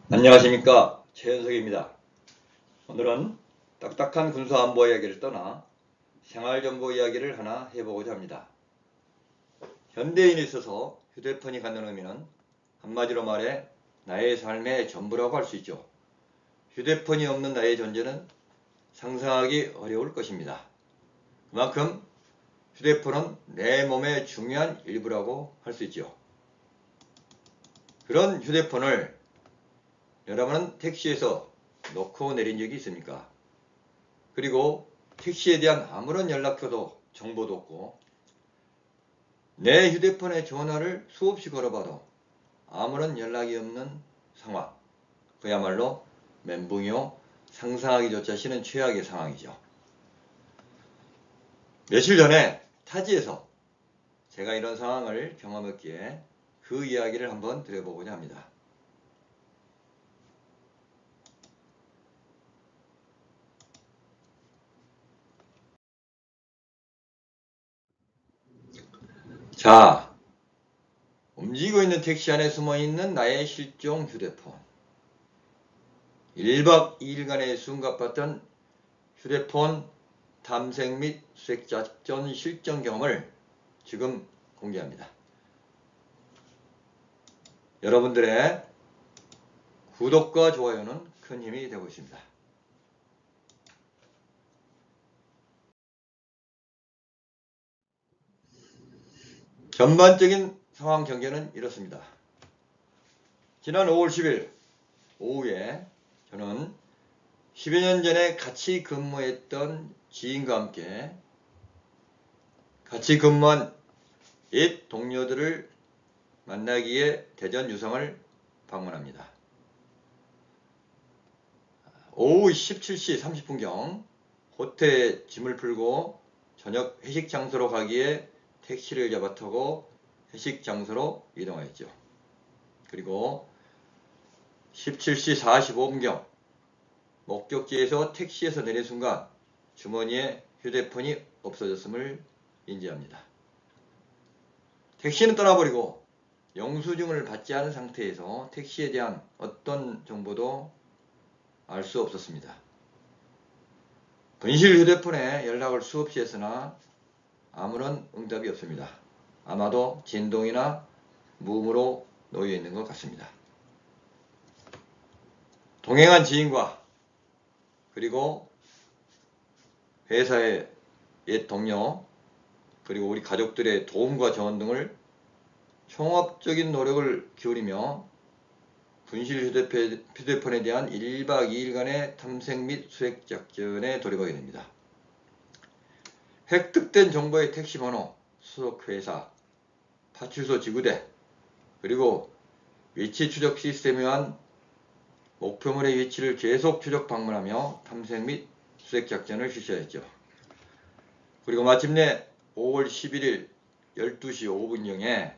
안녕하십니까, 최현석입니다. 오늘은 딱딱한 군사안보 이야기를 떠나 생활정보 이야기를 하나 해보고자 합니다. 현대인에 있어서 휴대폰이 갖는 의미는 한마디로 말해 나의 삶의 전부라고 할 수 있죠. 휴대폰이 없는 나의 존재는 상상하기 어려울 것입니다. 그만큼 휴대폰은 내 몸의 중요한 일부라고 할 수 있죠. 그런 휴대폰을 여러분은 택시에서 놓고 내린 적이 있습니까? 그리고 택시에 대한 아무런 연락처도 정보도 없고 내 휴대폰에 전화를 수없이 걸어봐도 아무런 연락이 없는 상황, 그야말로 멘붕이요, 상상하기조차 싫은 최악의 상황이죠. 며칠 전에 타지에서 제가 이런 상황을 경험했기에 그 이야기를 한번 드려보고자 합니다. 자, 움직이고 있는 택시 안에 숨어있는 나의 실종 휴대폰. 1박 2일간의 숨가팠던 휴대폰 탐색 및 수색작전 실전 경험을 지금 공개합니다. 여러분들의 구독과 좋아요는 큰 힘이 되고 있습니다. 전반적인 상황 전개는 이렇습니다. 지난 5월 10일 오후에 저는 10여 년 전에 같이 근무했던 지인과 함께 같이 근무한 옛 동료들을 만나기에 대전 유성을 방문합니다. 오후 17시 30분경 호텔에 짐을 풀고 저녁 회식 장소로 가기에 택시를 잡아 타고 회식 장소로 이동하였죠. 그리고 17시 45분경 목적지에서 택시에서 내린 순간 주머니에 휴대폰이 없어졌음을 인지합니다. 택시는 떠나버리고 영수증을 받지 않은 상태에서 택시에 대한 어떤 정보도 알 수 없었습니다. 분실 휴대폰에 연락을 수없이 했으나 아무런 응답이 없습니다. 아마도 진동이나 무음으로 놓여 있는 것 같습니다. 동행한 지인과 그리고 회사의 옛 동료 그리고 우리 가족들의 도움과 지원 등을 총합적인 노력을 기울이며 분실 휴대폰에 대한 1박 2일간의 탐색 및 수색 작전에 돌입하게 됩니다. 획득된 정보의 택시번호, 소속회사, 파출소 지구대, 그리고 위치 추적 시스템에 의한 목표물의 위치를 계속 추적 방문하며 탐색 및 수색 작전을 실시하였죠. 그리고 마침내 5월 11일 12시 5분경에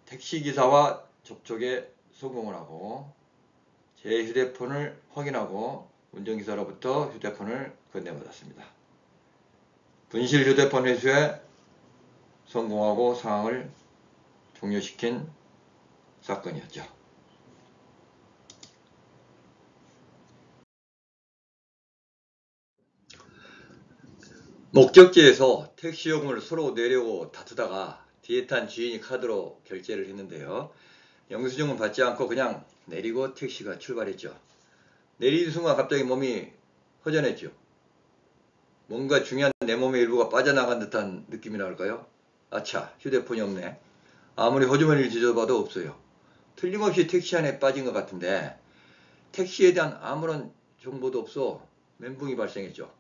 택시기사와 접촉에 성공을 하고 제 휴대폰을 확인하고 운전기사로부터 휴대폰을 건네받았습니다. 분실 휴대폰 회수에 성공하고 상황을 종료시킨 사건이었죠. 목적지에서 택시요금을 서로 내려고 다투다가 뒤에 탄 지인이 카드로 결제를 했는데요. 영수증은 받지 않고 그냥 내리고 택시가 출발했죠. 내리는 순간 갑자기 몸이 허전했죠. 뭔가 중요한 내 몸의 일부가 빠져나간 듯한 느낌이라 할까요? 아차, 휴대폰이 없네. 아무리 호주머니를 뒤져봐도 없어요. 틀림없이 택시 안에 빠진 것 같은데 택시에 대한 아무런 정보도 없어 멘붕이 발생했죠.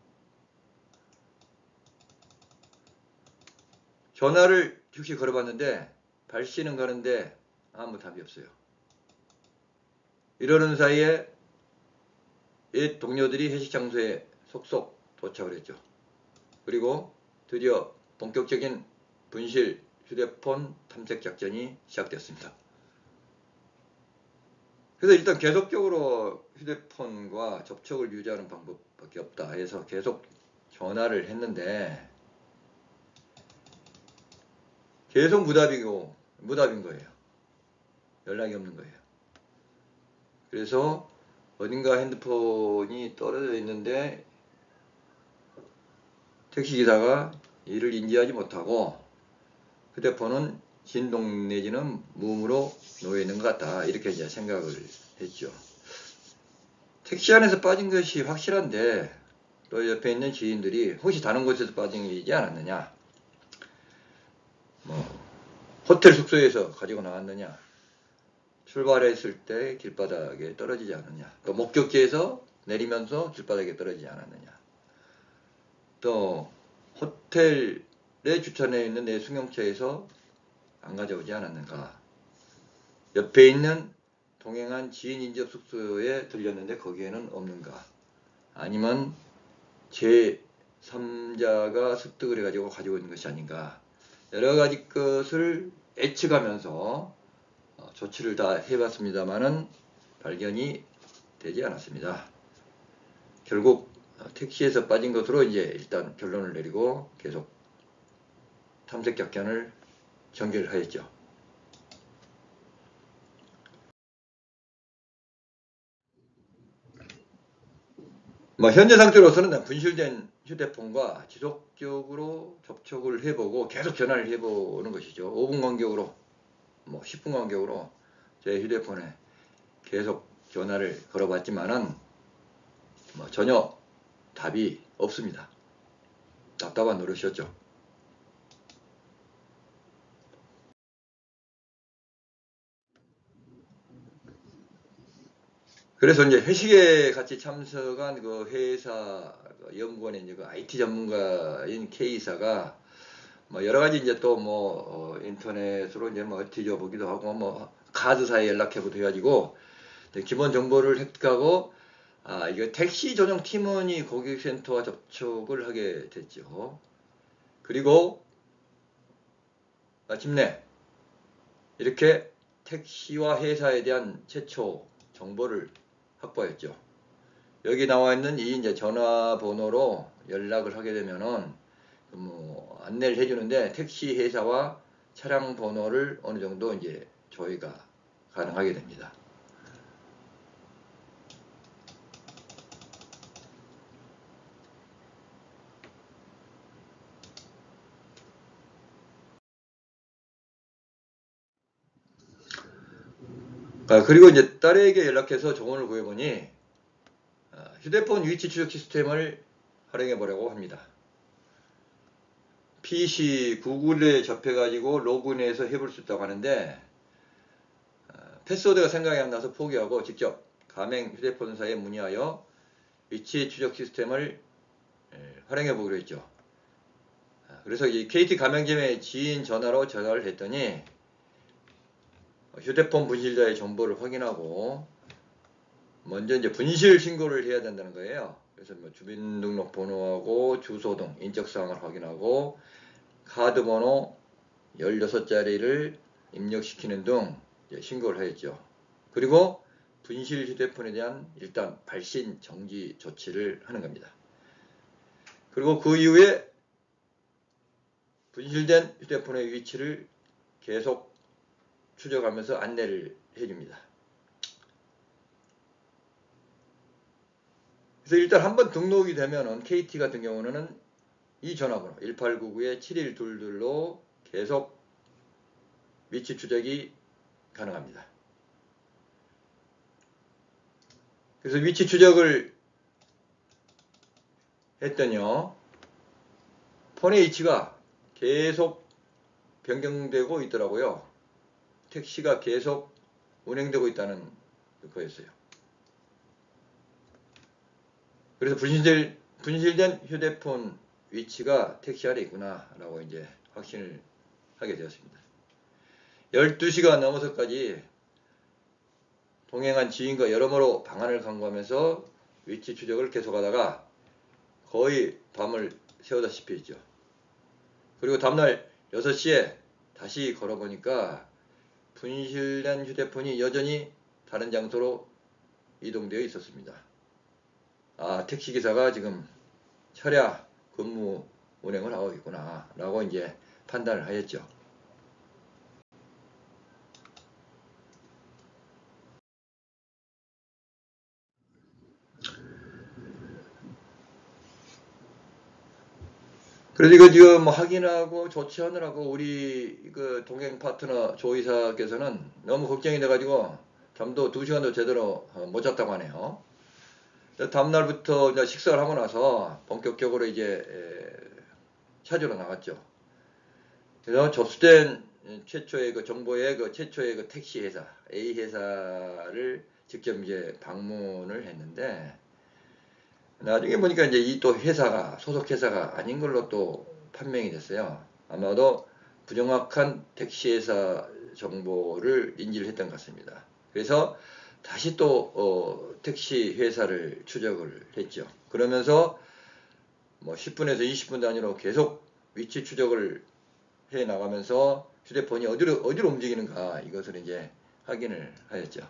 전화를 즉시 걸어봤는데 발신은 가는데 아무 답이 없어요. 이러는 사이에 옛 동료들이 회식 장소에 속속 도착을 했죠. 그리고 드디어 본격적인 분실 휴대폰 탐색 작전이 시작되었습니다. 그래서 일단 계속적으로 휴대폰과 접촉을 유지하는 방법밖에 없다 해서 계속 전화를 했는데 계속 무답인 거예요. 연락이 없는 거예요. 그래서 어딘가 핸드폰이 떨어져 있는데 택시기사가 이를 인지하지 못하고 휴대폰은 진동 내지는 무음으로 놓여 있는 것 같다. 이렇게 이제 생각을 했죠. 택시 안에서 빠진 것이 확실한데 또 옆에 있는 지인들이 혹시 다른 곳에서 빠지지 않았느냐, 뭐 호텔 숙소에서 가지고 나왔느냐, 출발했을 때 길바닥에 떨어지지 않았냐, 또 목적지에서 내리면서 길바닥에 떨어지지 않았느냐, 또 호텔에 주차해 있는 내 승용차에서 안 가져오지 않았는가, 옆에 있는 동행한 지인 인접 숙소에 들렸는데 거기에는 없는가, 아니면 제3자가 습득을 해가지고 가지고 있는 것이 아닌가, 여러가지 것을 예측하면서 조치를 다 해봤습니다만은 발견이 되지 않았습니다. 결국 택시에서 빠진 것으로 이제 일단 결론을 내리고 계속 탐색 작전을 전개하였죠. 현재 상태로서는 분실된 휴대폰과 지속적으로 접촉을 해보고 계속 전화를 해보는 것이죠. 5분 간격으로 10분 간격으로 제 휴대폰에 계속 전화를 걸어봤지만은 전혀 답이 없습니다. 답답한 노릇이었죠. 그래서 이제 회식에 같이 참석한 그 회사 연구원의 이제 그 IT 전문가인 K사가 여러 가지 이제 또 인터넷으로 이제 뒤져보기도 하고 카드사에 연락해보기도 해가지고 기본 정보를 획득하고 이거 택시 전용 팀원이 고객센터와 접촉을 하게 됐죠. 그리고 마침내 이렇게 택시와 회사에 대한 최초 정보를 확보했죠. 여기 나와 있는 이 이제 전화번호로 연락을 하게 되면은 안내를 해주는데 택시 회사와 차량 번호를 어느 정도 이제 조회가 가능하게 됩니다. 그리고 이제 딸에게 연락해서 조언을 구해보니 휴대폰 위치 추적 시스템을 활용해 보려고 합니다. PC 구글에 접해가지고 로그인해서 해볼 수 있다고 하는데 패스워드가 생각이 안 나서 포기하고 직접 가맹 휴대폰사에 문의하여 위치 추적 시스템을 활용해 보기로 했죠. 그래서 이 KT 가맹점의 지인 전화로 전화를 했더니 휴대폰 분실자의 정보를 확인하고 먼저 이제 분실 신고를 해야 된다는 거예요. 그래서 주민등록번호하고 주소 등 인적사항을 확인하고 카드 번호 16자리를 입력시키는 등 신고를 하였죠. 그리고 분실 휴대폰에 대한 일단 발신 정지 조치를 하는 겁니다. 그리고 그 이후에 분실된 휴대폰의 위치를 계속 추적하면서 안내를 해줍니다. 그래서 일단 한번 등록이 되면은 KT 같은 경우는 이 전화번호 1899-7122로 계속 위치 추적이 가능합니다. 그래서 위치 추적을 했더니요, 폰의 위치가 계속 변경되고 있더라고요. 택시가 계속 운행되고 있다는 거였어요. 그래서 분실된 휴대폰 위치가 택시 안에 있구나 라고 이제 확신을 하게 되었습니다. 12시가 넘어서까지 동행한 지인과 여러모로 방안을 강구하면서 위치 추적을 계속하다가 거의 밤을 새우다시피 했죠. 그리고 다음날 6시에 다시 걸어보니까 분실된 휴대폰이 여전히 다른 장소로 이동되어 있었습니다. 택시기사가 지금 철야 근무 운행을 하고 있구나 라고 이제 판단을 하였죠. 그래서 이거 지금 뭐 확인하고 조치하느라고 우리 그 동행 파트너 조 이사께서는 너무 걱정이 돼가지고 잠도 2시간도 제대로 못 잤다고 하네요. 다음날부터 이제 식사를 하고 나서 본격적으로 이제 찾으러 나갔죠. 그래서 접수된 최초의 그 정보의 그 최초의 그 택시 회사 A 회사를 직접 이제 방문을 했는데, 나중에 보니까 이제 이 또 회사가 소속 회사가 아닌 걸로 또 판명이 됐어요. 아마도 부정확한 택시 회사 정보를 인지를 했던 것 같습니다. 그래서 다시 또 택시 회사를 추적을 했죠. 그러면서 뭐 10분에서 20분 단위로 계속 위치 추적을 해 나가면서 휴대폰이 어디로 움직이는가 이것을 이제 확인을 하였죠.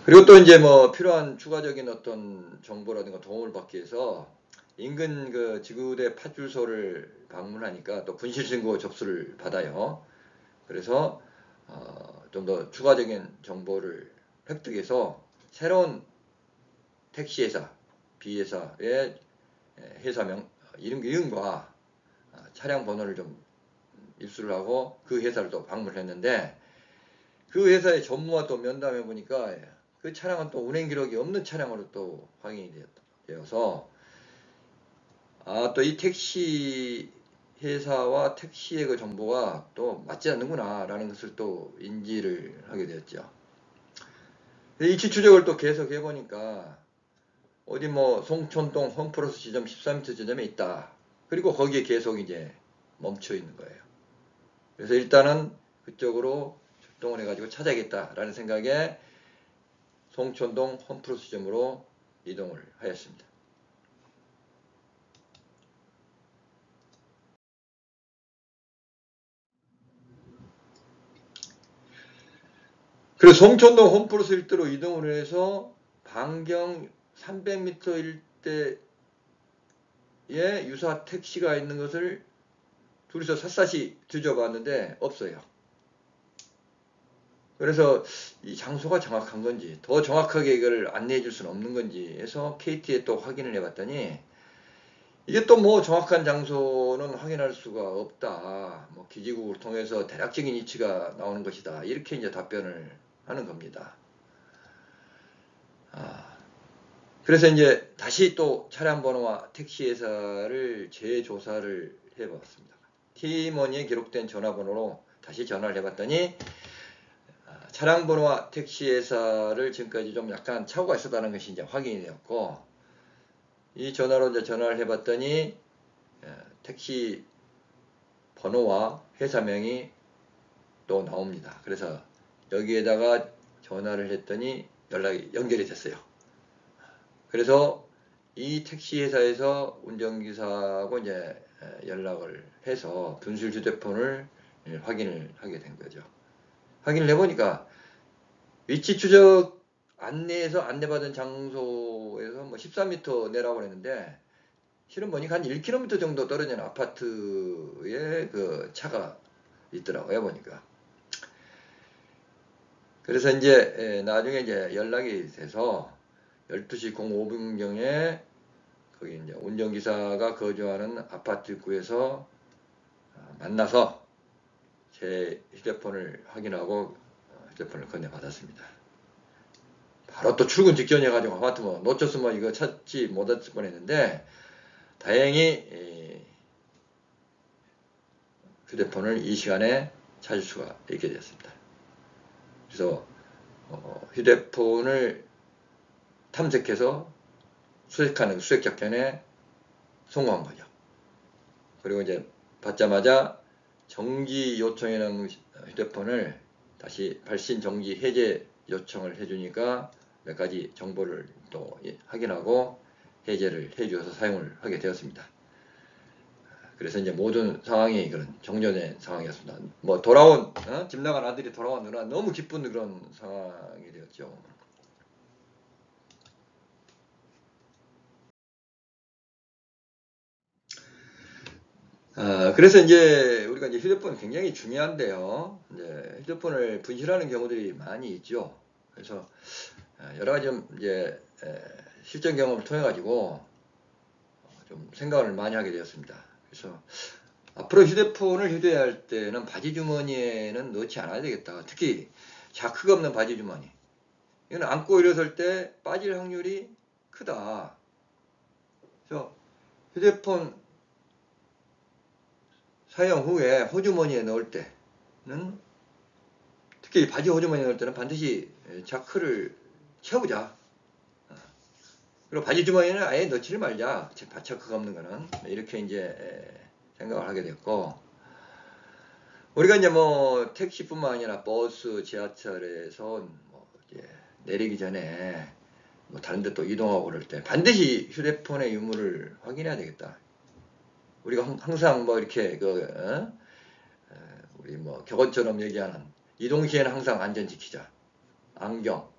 그리고 또 이제 뭐 필요한 추가적인 어떤 정보라든가 도움을 받기 위해서 인근 그 지구대 파출소를 방문하니까 또 분실신고 접수를 받아요. 그래서 좀 더 추가적인 정보를 획득해서 새로운 택시회사 B회사의 회사명 이름과 차량 번호를 좀 입수를 하고 그 회사를 또 방문을 했는데, 그 회사의 전무와 또 면담해 보니까 그 차량은 또 운행 기록이 없는 차량으로 또 확인이 되어서 또 이 택시 회사와 택시의 그 정보가 또 맞지 않는구나 라는 것을 또 인지를 하게 되었죠. 이치 추적을 또 계속 해보니까 어디 뭐 송촌동 홈플러스 지점 13m 지점에 있다. 그리고 거기에 계속 이제 멈춰 있는 거예요. 그래서 일단은 그쪽으로 출동을 해가지고 찾아야겠다라는 생각에 송촌동 홈플러스 지점으로 이동을 하였습니다. 그래서 송촌동 홈플러스 일대로 이동을 해서 반경 300m 일대에 유사 택시가 있는 것을 둘이서 샅샅이 뒤져봤는데 없어요. 그래서 이 장소가 정확한 건지 더 정확하게 이걸 안내해 줄 수는 없는 건지 해서 KT에 또 확인을 해봤더니 이게 또 뭐 정확한 장소는 확인할 수가 없다. 뭐 기지국을 통해서 대략적인 위치가 나오는 것이다. 이렇게 이제 답변을 하는 겁니다. 그래서 이제 다시 또 차량 번호와 택시 회사를 재조사를 해봤습니다. T머니에 기록된 전화번호로 다시 전화를 해봤더니 차량 번호와 택시 회사를 지금까지 좀 약간 착오가 있었다는 것이 이제 확인이 되었고, 이 전화로 이제 전화를 해봤더니 택시 번호와 회사명이 또 나옵니다. 그래서 여기에다가 전화를 했더니 연락이 연결이 됐어요. 그래서 이 택시 회사에서 운전기사하고 이제 연락을 해서 분실 휴대폰을 확인을 하게 된 거죠. 확인을 해보니까 위치 추적 안내에서 안내받은 장소에서 뭐 13m 내라고 했는데 실은 보니까 한 1km 정도 떨어진 아파트에 그 차가 있더라고요, 보니까. 그래서 이제 나중에 이제 연락이 돼서 12시 05분경에 거기 이제 운전기사가 거주하는 아파트 입구에서 만나서 제 휴대폰을 확인하고 휴대폰을 건네받았습니다. 바로 또 출근 직전이어가지고 아파트 뭐 놓쳤으면 이거 찾지 못했을 뻔했는데 다행히 휴대폰을 이 시간에 찾을 수가 있게 되었습니다. 그래서 휴대폰을 탐색해서 수색하는 수색 작전에 성공한 거죠. 그리고 이제 받자마자 정지 요청이라는 휴대폰을 다시 발신 정지 해제 요청을 해주니까 몇 가지 정보를 또 확인하고 해제를 해주어서 사용을 하게 되었습니다. 그래서 이제 모든 상황이 그런 정전된 상황이었습니다. 뭐 돌아온 집 나간 아들이 돌아온 누나 너무 기쁜 그런 상황이 되었죠. 그래서 이제 우리가 이제 휴대폰 굉장히 중요한데요. 이제 휴대폰을 분실하는 경우들이 많이 있죠. 그래서 여러 가지 좀 이제 실전 경험을 통해 가지고 좀 생각을 많이 하게 되었습니다. 그래서 앞으로 휴대폰을 휴대할 때는 바지 주머니에는 넣지 않아야 되겠다. 특히 자크가 없는 바지 주머니. 이건 안고 일어설 때 빠질 확률이 크다. 그래서 휴대폰 사용 후에 호주머니에 넣을 때는, 특히 바지 호주머니에 넣을 때는 반드시 자크를 채우자. 그리고 바지 주머니에는 아예 넣지를 말자. 자크가 없는 거는. 이렇게 이제 생각을 하게 됐고, 우리가 이제 뭐 택시뿐만 아니라 버스, 지하철에서 뭐 이제 내리기 전에 뭐 다른 데 또 이동하고 그럴 때 반드시 휴대폰의 유무를 확인해야 되겠다. 우리가 항상 뭐 이렇게 우리 뭐 격언처럼 얘기하는 이동 시에는 항상 안전 지키자. 안경,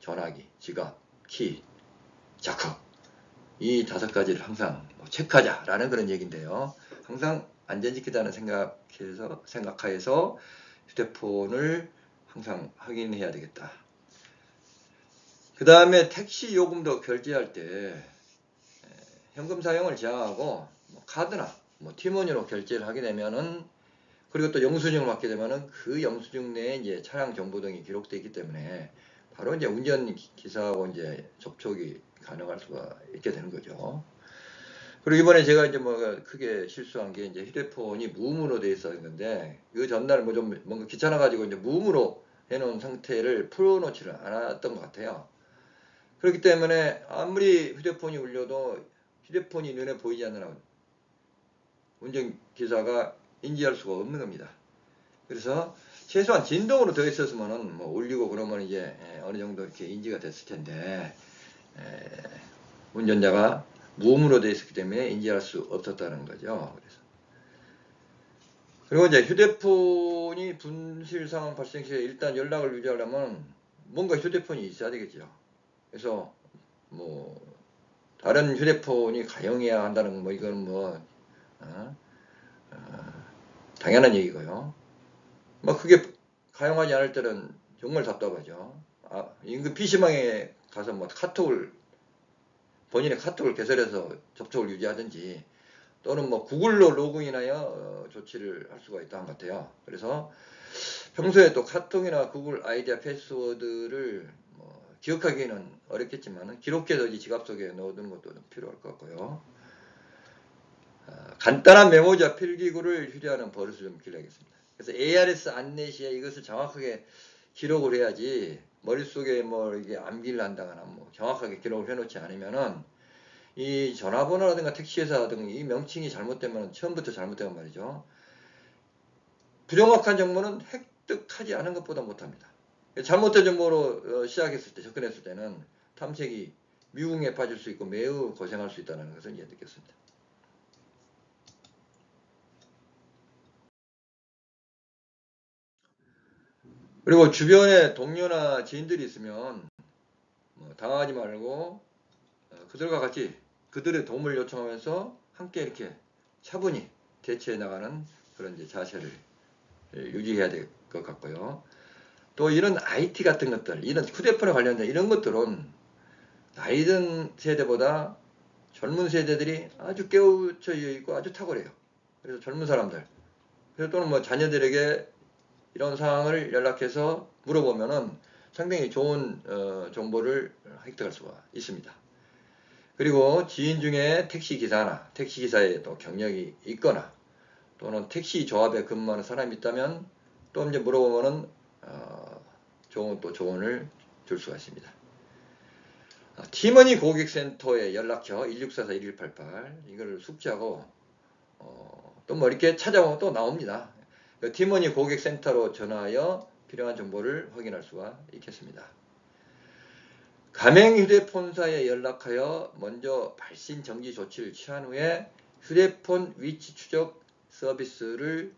전화기, 지갑, 키, 자크. 이 5가지를 항상 체크하자라는 그런 얘기인데요. 항상 안전 지키자는 생각하에서 휴대폰을 항상 확인해야 되겠다. 그 다음에 택시 요금도 결제할 때 현금 사용을 제한하고 카드나 티머니로 결제를 하게 되면은, 그리고 또 영수증을 받게 되면은 그 영수증 내에 이제 차량 정보 등이 기록되어 있기 때문에 바로 이제 운전기사하고 이제 접촉이 가능할 수가 있게 되는 거죠. 그리고 이번에 제가 이제 뭐 크게 실수한 게 이제 휴대폰이 무음으로 돼 있었는데, 그 전날 뭐 좀 뭔가 귀찮아가지고 이제 무음으로 해놓은 상태를 풀어놓지를 않았던 것 같아요. 그렇기 때문에 아무리 휴대폰이 울려도 휴대폰이 눈에 보이지 않는 한 운전기사가 인지할 수가 없는 겁니다. 그래서 최소한 진동으로 더 있었으면은 뭐 울리고 그러면 이제 어느 정도 이렇게 인지가 됐을 텐데, 운전자가 무음으로 되어 있었기 때문에 인지할 수 없었다는 거죠. 그리고 이제 휴대폰이 분실 상황 발생 시에 일단 연락을 유지하려면 뭔가 휴대폰이 있어야 되겠죠. 그래서 뭐 다른 휴대폰이 가용해야 한다는 뭐 이건 뭐 당연한 얘기고요. 뭐 그게 가용하지 않을 때는 정말 답답하죠. 인근 PC방에 가서 뭐 본인의 카톡을 개설해서 접촉을 유지하든지, 또는 뭐 구글로 로그인하여 조치를 할 수가 있다는 것 같아요. 그래서 평소에 또 카톡이나 구글 아이디와 패스워드를 기억하기는 어렵겠지만 기록해서 지갑 속에 넣어두는 것도 필요할 것 같고요. 간단한 메모지와 필기구를 휴대하는 버릇을 좀 길러야겠습니다. 그래서 ARS 안내 시에 이것을 정확하게 기록을 해야지, 머릿속에 뭐 이게 암기를 한다거나 뭐 정확하게 기록을 해놓지 않으면은 이 전화번호라든가 택시회사 등 이 명칭이 잘못되면 처음부터 잘못되면 말이죠. 부정확한 정보는 획득하지 않은 것보다 못합니다. 잘못된 정보로 시작했을 때, 접근했을 때는 탐색이 미궁에 빠질 수 있고 매우 고생할 수 있다는 것을 이제 느꼈습니다. 그리고 주변에 동료나 지인들이 있으면 당하지 말고 그들과 같이 그들의 도움을 요청하면서 함께 이렇게 차분히 대처해 나가는 그런 이제 자세를 유지해야 될 것 같고요. 또 이런 IT 같은 것들, 이런 휴대폰에 관련된 이런 것들은 나이 든 세대보다 젊은 세대들이 아주 깨우쳐 있고 아주 탁월해요. 그래서 젊은 사람들, 그래서 또는 뭐 자녀들에게 이런 상황을 연락해서 물어보면은 상당히 좋은 정보를 획득할 수가 있습니다. 그리고 지인 중에 택시기사나 택시기사에 또 경력이 있거나 또는 택시 조합에 근무하는 사람이 있다면 또 이제 물어보면은 좋은 또 조언을 줄 수가 있습니다. 티머니 고객센터에 연락처 1644-1188 이걸 숙지하고 또 뭐 이렇게 찾아보면 또 나옵니다. 티머니 고객센터로 전화하여 필요한 정보를 확인할 수가 있겠습니다. 가맹 휴대폰사에 연락하여 먼저 발신 정지 조치를 취한 후에 휴대폰 위치 추적 서비스를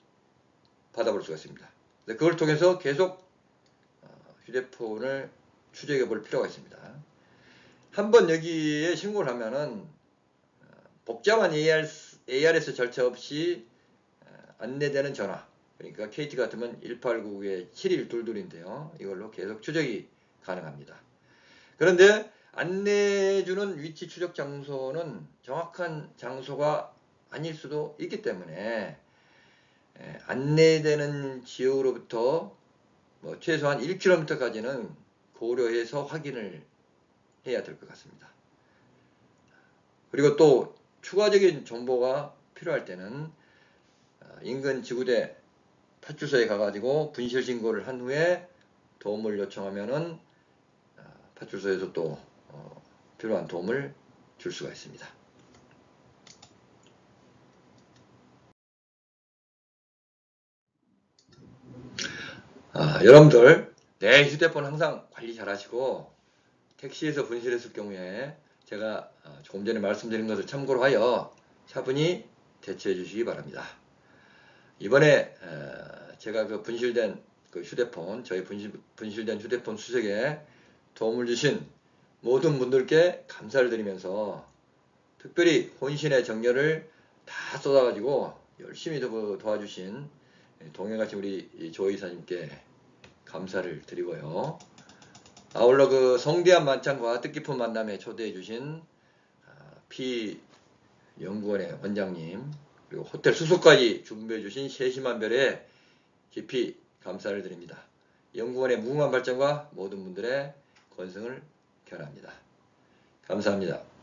받아볼 수가 있습니다. 그걸 통해서 계속 휴대폰을 추적해 볼 필요가 있습니다. 한번 여기에 신고를 하면은 복잡한 ARS 절차 없이 안내되는 전화, 그러니까 KT 같으면 1899-7122인데요. 이걸로 계속 추적이 가능합니다. 그런데 안내해주는 위치 추적 장소는 정확한 장소가 아닐 수도 있기 때문에 안내되는 지역으로부터 뭐 최소한 1km까지는 고려해서 확인을 해야 될 것 같습니다. 그리고 또 추가적인 정보가 필요할 때는 인근 지구대 파출소에 가가지고 분실 신고를 한 후에 도움을 요청하면은 파출소에서 또 필요한 도움을 줄 수가 있습니다. 여러분들 내 휴대폰 항상 관리 잘 하시고 택시에서 분실했을 경우에 제가 조금 전에 말씀드린 것을 참고로 하여 차분히 대처해 주시기 바랍니다. 이번에 제가 그 분실된 그 휴대폰, 저희 분실된 휴대폰 수색에 도움을 주신 모든 분들께 감사를 드리면서 특별히 혼신의 정열을 다 쏟아가지고 열심히 도와주신 동행하신 우리 조 이사님께 감사를 드리고요. 아울러 그 성대한 만찬과 뜻깊은 만남에 초대해 주신 피 연구원의 원장님, 그리고 호텔 숙소까지 준비해 주신 세심한 별에 깊이 감사를 드립니다. 연구원의 무궁한 발전과 모든 분들의 건승을 견합니다. 감사합니다.